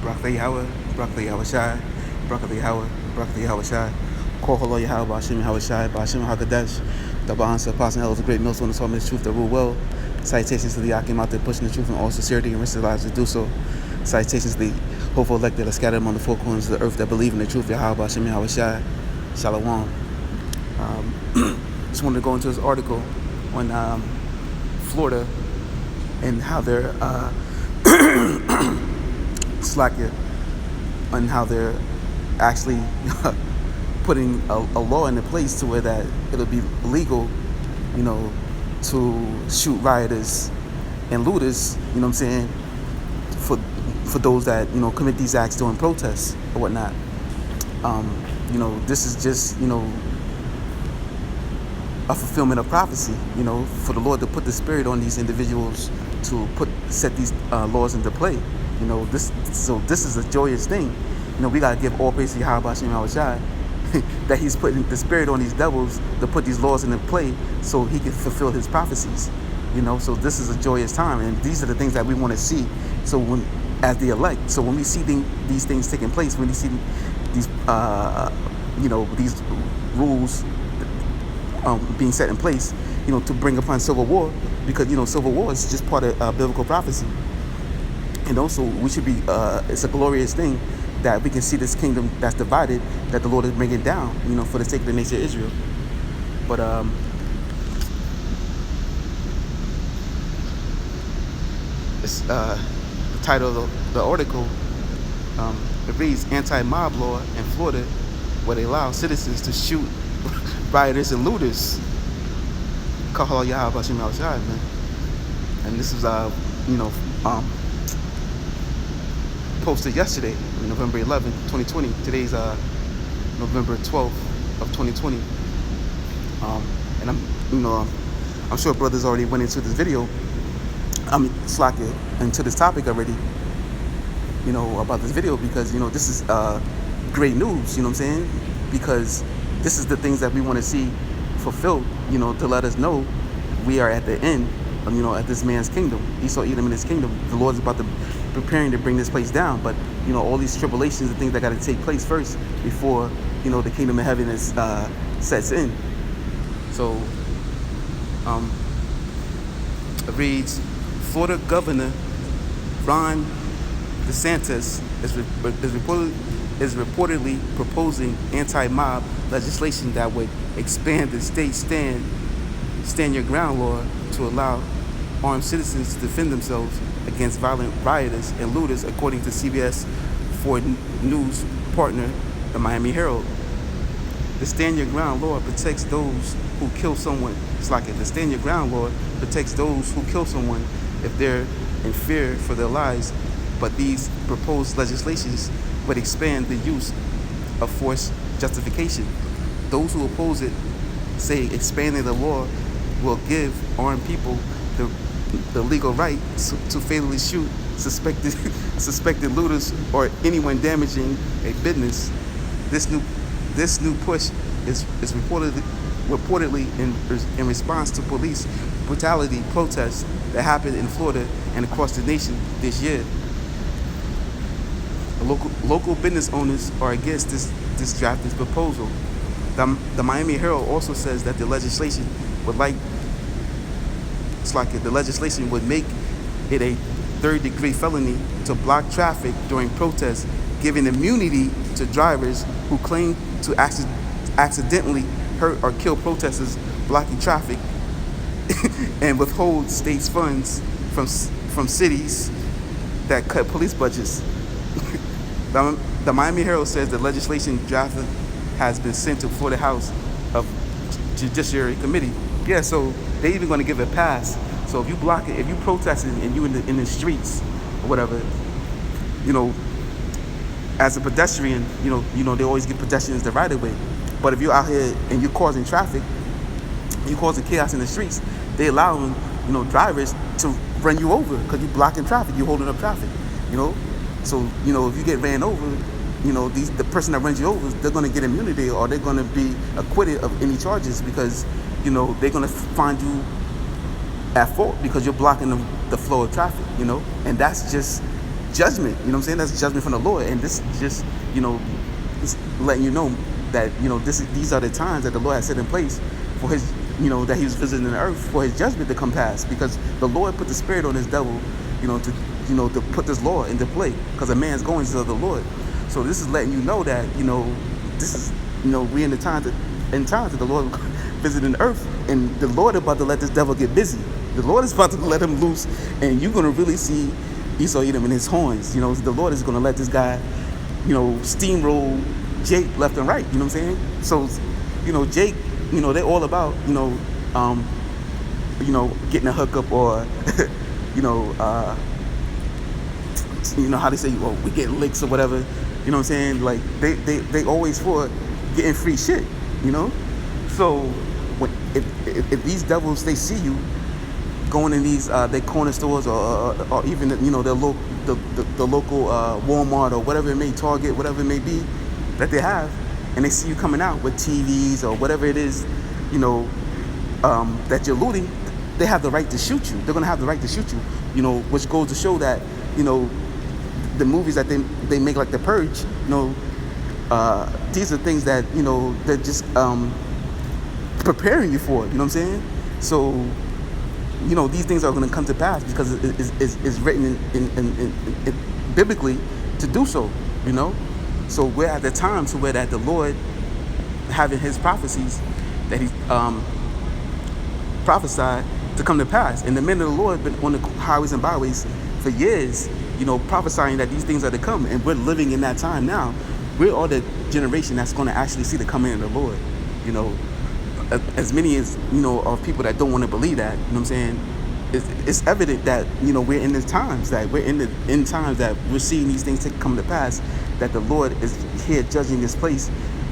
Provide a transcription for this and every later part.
Barakatah Yahweh, Barakatah Yahweh Shai, Barakatah Yahweh, Barakatah Yahweh Shai. Call Holo Yahweh, Ba'ashem Yahweh Shai, Ba'ashem HaKadosh, the Bahansa, Apostle Elders, the great millstone, the psalmist, truth, that rule well. Salutations to the Yakim out there pushing the truth in all sincerity and risk their lives to do so. Salutations to the hopeful elect that are scattered among the four corners of the earth that believe in the truth, Yahweh, Ba'ashem Yahweh Shai. Shalom. Just wanted to go into this article on Florida and how they're slacking and how they're actually putting a law into place to where that it'll be legal, to shoot rioters and looters, you know what I'm saying, for those that, commit these acts during protests or whatnot. This is just, a fulfillment of prophecy, for the Lord to put the spirit on these individuals to set these laws into play. This is a joyous thing. We gotta give all praise to Yahweh Hashem Yahweh Shai that He's putting the spirit on these devils to put these laws into play so He can fulfill His prophecies. So this is a joyous time, and these are the things that we want to see. So as the elect, so when we see these things taking place, when we see these these rules being set in place, to bring upon civil war, because civil war is just part of biblical prophecy. And also we should be it's a glorious thing that we can see this kingdom that's divided, that the Lord is bringing down, for the sake of the nation of Israel. But it's the title of the article, it reads, anti-mob law in Florida where they allow citizens to shoot rioters and looters. Kahal Yahweh Hashem Yahweh Shai, man. And this was posted yesterday, November 11th, 2020. Today's November 12th of 2020. And I'm sure brothers already went into this video. Into this topic already, about this video, because this is great news, what I'm saying? Because this is the things that we want to see fulfilled, to let us know we are at the end, at this man's kingdom. Esau, Edom, in his kingdom. The Lord's about to preparing to bring this place down, but all these tribulations and things that got to take place first before the kingdom of heaven is sets in. So it reads, Florida Governor Ron DeSantis is reportedly proposing anti-mob legislation that would expand the state stand your ground law to allow armed citizens to defend themselves against violent rioters and looters, according to CBS 4 News partner, the Miami Herald. The stand your ground law protects those who kill someone. It's like the stand your ground law protects those who kill someone if they're in fear for their lives, but these proposed legislations would expand the use of force justification. Those who oppose it say expanding the law will give armed people the legal right to fatally shoot suspected looters or anyone damaging a business. This new push is reportedly in response to police brutality protests that happened in Florida and across the nation this year. Local business owners are against this drafted proposal. The Miami Herald also says that the legislation would make it a third-degree felony to block traffic during protests, giving immunity to drivers who claim to accidentally hurt or kill protesters blocking traffic, and withhold states' funds from cities that cut police budgets. The Miami Herald says the legislation drafted has been sent to Florida House of Judiciary Committee. Yeah, so they're even going to give it a pass. So if you block it, if you protesting and you in the streets or whatever, as a pedestrian, they always give pedestrians the right of way. But if you're out here and you're causing traffic, you causing chaos in the streets, they allowing drivers to run you over because you're blocking traffic, you're holding up traffic, So if you get ran over, the person that runs you over, they're going to get immunity, or they're going to be acquitted of any charges, because they're going to find you at fault because you're blocking the flow of traffic, and that's just judgment. You know what I'm saying? That's judgment from the Lord. And this is just, just letting you know that, these are the times that the Lord has set in place for his, that he was visiting the earth for his judgment to come past, because the Lord put the spirit on his devil, to put this law into play, because a man's going to the Lord. So this is letting you know that, this is, we in the times that the Lord visiting the earth, and the Lord about to let this devil get busy. The Lord is about to let him loose, and you're going to really see Esau Edom in his horns. The Lord is going to let this guy, steamroll Jake left and right. You know what I'm saying? So, Jake, they're all about, getting a hookup, or, how they say, well, we get licks or whatever. You know what I'm saying? Like, they always for getting free shit, So, if these devils, they see you going in these their corner stores, or even their local Walmart, or whatever it may, Target, whatever it may be that they have, and they see you coming out with TVs or whatever it is, that you're looting, they have the right to shoot you. They're gonna have the right to shoot you. Which goes to show that the movies that they make, like The Purge, these are things that they're just preparing you for. You know what I'm saying? So, these things are going to come to pass because it's written in biblically to do so. So we're at the time to where that the Lord, having his prophecies that he prophesied to come to pass, and the men of the Lord been on the highways and byways for years, prophesying that these things are to come, and we're living in that time now. We're all the generation that's going to actually see the coming of the Lord. As many as of people that don't want to believe that, what I'm saying, it's evident that we're in the times that we're seeing these things come to pass, that the Lord is here judging this place,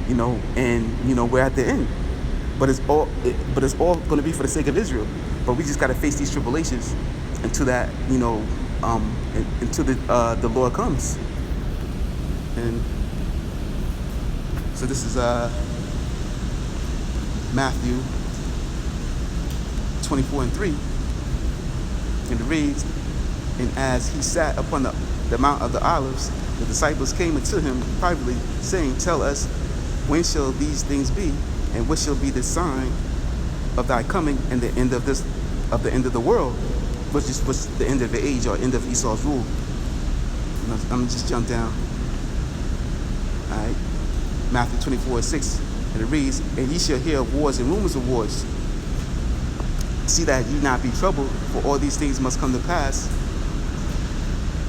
and we're at the end. But it's all going to be for the sake of Israel. But we just got to face these tribulations until that until the Lord comes. And so this is Matthew 24:3, and it reads, "And as he sat upon the Mount of the Olives, the disciples came unto him privately, saying, Tell us, when shall these things be, and what shall be the sign of thy coming, and the end of the world?" Which is the end of the age, or end of Esau's rule. I'm gonna just jump down. All right, Matthew 24:6. And it reads, "And ye shall hear of wars and rumors of wars. See that ye not be troubled, for all these things must come to pass,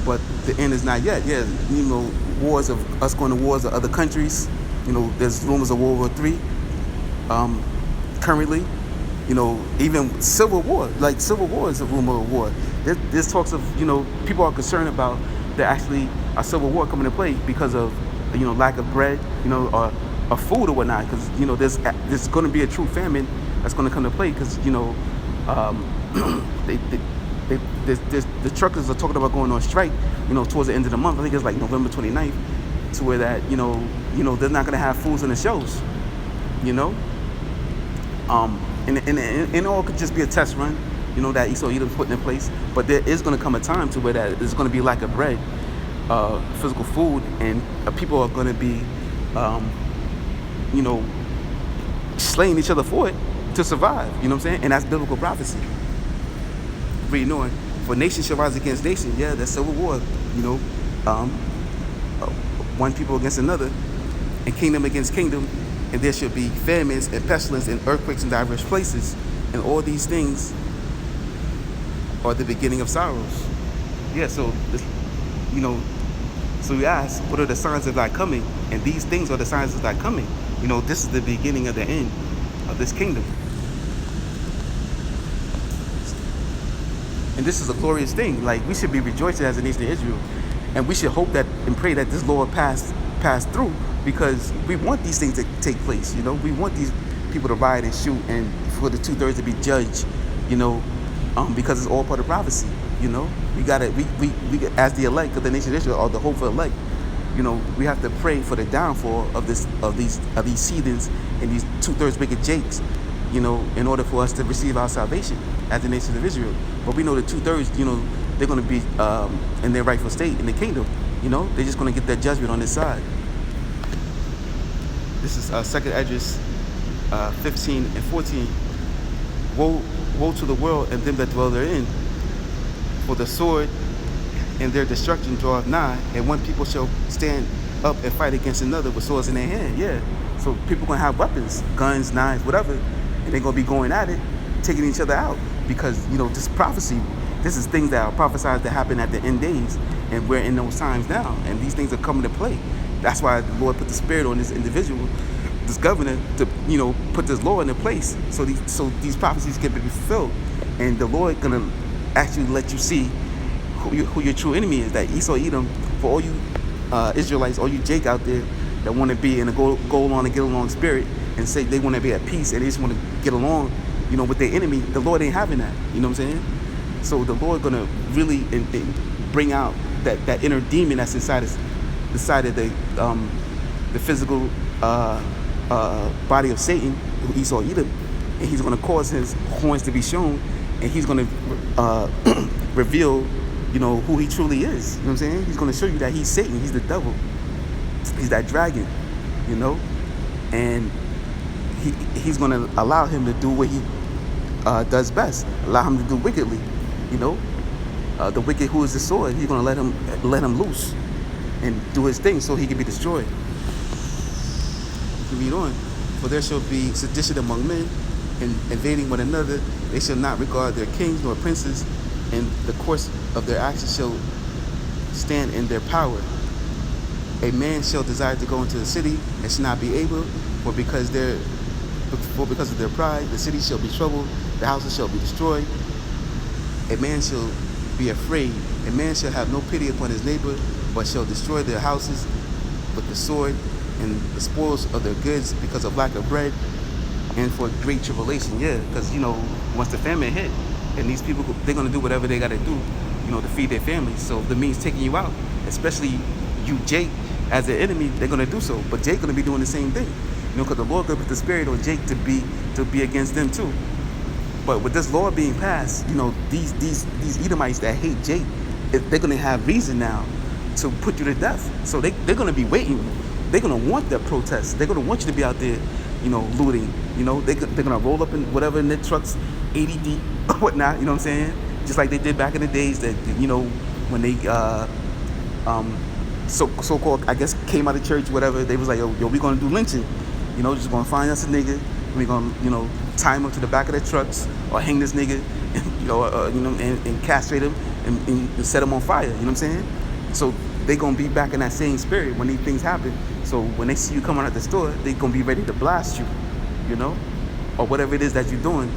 but the end is not yet." Yeah, wars of us going to wars of other countries. There's rumors of World War III. Currently, even civil war. Like civil war is a rumor of war. There's talks of people are concerned about there actually a civil war coming to play because of lack of bread, or food or whatnot, because there's going to be a true famine that's going to come to play, because the truckers are talking about going on strike towards the end of the month. I think it's like November 29th, to where that they're not going to have foods on the shelves, and all could just be a test run that Esau Edom putting in place. But there is going to come a time to where that there's going to be lack of bread, physical food, and people are going to be slaying each other for it to survive. You know what I'm saying? And that's biblical prophecy. Reading on, "For nation shall rise against nation." Yeah, that's civil war. One people against another, and kingdom against kingdom, and there shall be famines and pestilence and earthquakes in diverse places, and all these things are the beginning of sorrows. Yeah, so so we ask, what are the signs of thy coming? And these things are the signs of thy coming. This is the beginning of the end of this kingdom. And this is a glorious thing. Like, we should be rejoicing as a nation of Israel. And we should hope that and pray that this Lord pass through, because we want these things to take place. We want these people to riot and shoot, and for the 2/3 to be judged, because it's all part of prophecy. We gotta, we as the elect of the nation of Israel, or the hopeful elect, we have to pray for the downfall of these heathens and these 2/3 wicked Jakes, in order for us to receive our salvation as the nation of Israel. But we know the 2/3, they're going to be in their rightful state in the kingdom. They're just going to get that judgment on this side. This is 2nd Esdras 15 and 14. Woe to the world and them that dwell therein, for the sword and their destruction draweth nigh, and one people shall stand up and fight against another with swords in their hand. Yeah. So people gonna have weapons, guns, knives, whatever, and they're gonna be going at it, taking each other out. Because this prophecy, this is things that are prophesied to happen at the end days, and we're in those times now, and these things are coming to play. That's why the Lord put the spirit on this individual, this governor, to put this law into place, so these prophecies can be fulfilled, and the Lord gonna actually let you see who your true enemy is. That Esau, Edom, for all you Israelites, all you Jake out there that want to be in a go along and get along spirit, and say they want to be at peace and they just want to get along, with their enemy. The Lord ain't having that. You know what I'm saying? So the Lord gonna really bring out that inner demon that's inside of the physical body of Satan, Esau, Edom, and he's gonna cause his horns to be shown, and he's gonna reveal, who he truly is. You know what I'm saying? He's gonna show you that he's Satan, he's the devil, he's that dragon, and he's gonna allow him to do what he does best, allow him to do wickedly, the wicked who is the sword. He's gonna let him loose and do his thing so he can be destroyed. You can read on. For there shall be sedition among men, and invading one another. They shall not regard their kings nor princes, and the course of their actions shall stand in their power. A man shall desire to go into the city and shall not be able, for because of their pride, the city shall be troubled, the houses shall be destroyed. A man shall be afraid. A man shall have no pity upon his neighbor, but shall destroy their houses with the sword, and the spoils of their goods, because of lack of bread, and for great tribulation. Yeah, because once the famine hit, and these people, they're gonna do whatever they gotta do, to feed their families. So if the means taking you out, especially you, Jake, as an enemy, they're gonna do so. But Jake gonna be doing the same thing, because the Lord gonna put the spirit on Jake to be against them too. But with this law being passed, these Edomites that hate Jake, they're gonna have reason now to put you to death. So they're gonna be waiting. They're gonna want that protest. They're gonna want you to be out there, looting. They're gonna roll up in whatever in their trucks, 80 deep, or whatnot. You know what I'm saying? Just like they did back in the days that when they so-called, I guess, came out of church, whatever. They was like, yo, we gonna do lynching. Just gonna find us a nigga. We gonna tie him up to the back of their trucks, or hang this nigga, and castrate him and set him on fire. You know what I'm saying? So they gonna be back in that same spirit when these things happen. So when they see you coming out the store, they gonna be ready to blast you, or whatever it is that you're doing.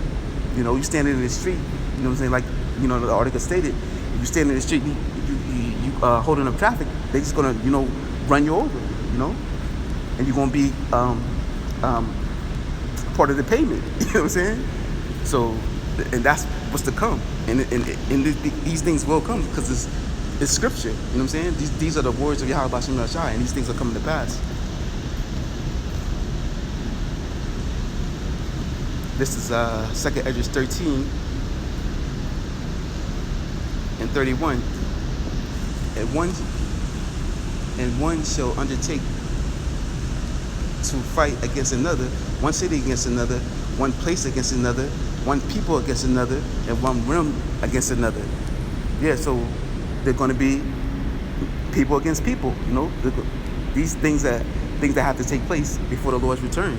You standing in the street, you know what I'm saying? Like, the article stated, if you stand in the street, you holding up traffic, they just gonna, run you over, and you're gonna be part of the payment. You know what I'm saying? So, and that's what's to come, and these things will come because it's scripture. You know what I'm saying? These are the words of Yahweh Bashem Rashai, and these things are coming to pass. This is 2nd Esdras 13 and 31. And one shall undertake to fight against another, one city against another, one place against another, one people against another, and one realm against another. Yeah, so they're going to be people against people. These things that have to take place before the Lord's return.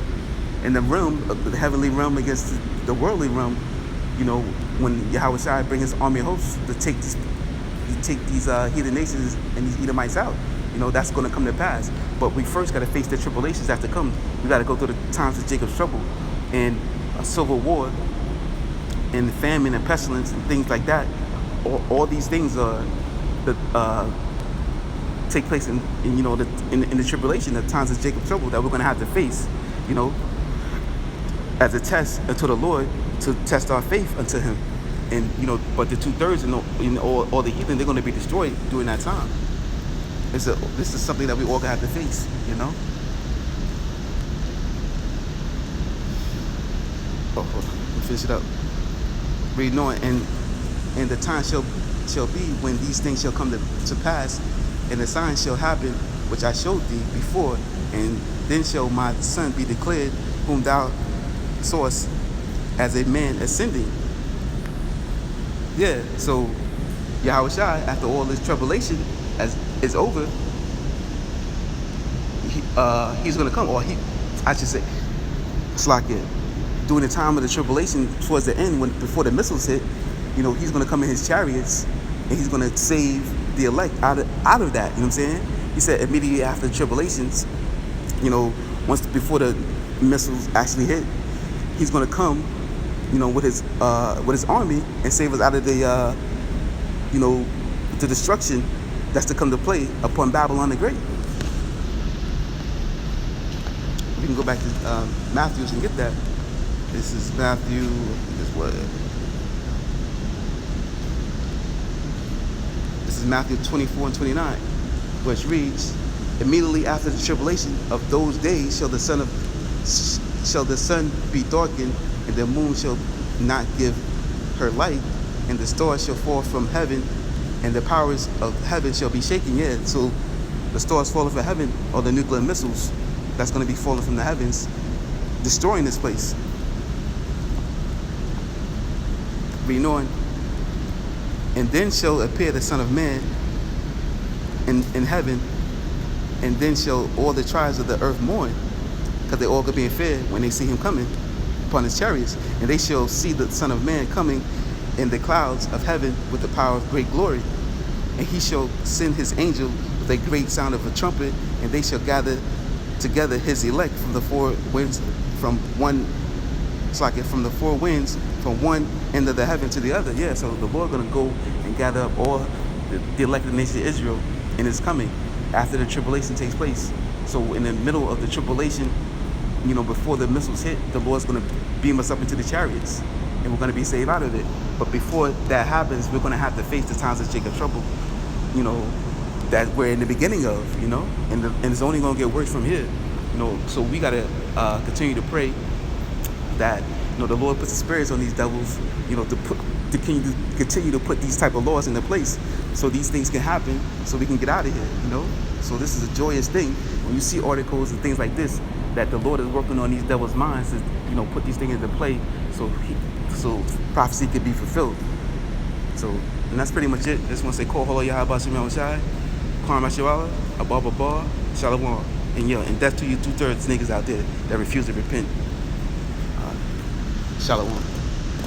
And the realm, the heavenly realm against the worldly realm, when Yahweh Shai brings his army hosts to take these heathen nations and these Edomites out, that's going to come to pass. But we first got to face the tribulations that to come. We got to go through the times of Jacob's trouble and a civil war and famine and pestilence and things like that. All these things are take place in the tribulation, the times of Jacob's trouble that we're going to have to face, as a test unto the Lord, to test our faith unto him. And but the 2/3 and all the heathen, they're going to be destroyed during that time. This is something that we all gonna have to face. Oh, hold on. Let me finish it up. Reading on, and the time shall shall be when these things shall come to pass, and the signs shall happen which I showed thee before, and then shall my son be declared, whom thou sawest as a man ascending. Yeah, so Yahweh Shai, after all this tribulation as is over, he's going to come, or I should say, Slakia, during the time of the tribulation, towards the end, before the missiles hit, he's going to come in his chariots, and he's going to save the elect out of that. You know what I'm saying? He said immediately after the tribulations, before the missiles actually hit, he's going to come, with his army and save us out of the destruction that's to come to play upon Babylon the Great. We can go back to Matthew and get that. This is Matthew. This is Matthew 24 and 29, which reads, immediately after the tribulation of those days shall the sun be darkened, and the moon shall not give her light, and the stars shall fall from heaven, and the powers of heaven shall be shaken. Yeah, so the stars falling from heaven are the nuclear missiles that's going to be falling from the heavens, destroying this place. Reading on. And then shall appear the Son of Man in heaven, and then shall all the tribes of the earth mourn, because they all could be in fear when they see him coming upon his chariots. And they shall see the Son of Man coming in the clouds of heaven with the power of great glory. And he shall send his angel with a great sound of a trumpet, and they shall gather together his elect from the four winds, from the four winds, from one end of the heaven to the other. Yeah, so the Lord going to go and gather up all the elected nation of Israel in his coming after the tribulation takes place. So in the middle of the tribulation, before the missiles hit, the Lord's going to beam us up into the chariots, and we're going to be saved out of it. But before that happens, we're going to have to face the times of Jacob's trouble, that we're in the beginning of, and it's only going to get worse from here. So we got to continue to pray that the Lord puts the spirits on these devils, to continue to put these type of laws into place, so these things can happen, so we can get out of here. So this is a joyous thing when you see articles and things like this, that the Lord is working on these devils' minds to put these things into play, so prophecy could be fulfilled. So, and that's pretty much it. I just want to say, Kol Holo Yahabah Shem Shai, Kwam Ashawala, Abba, Shalom, and death to you 2/3 niggas out there that refuse to repent. Shalom.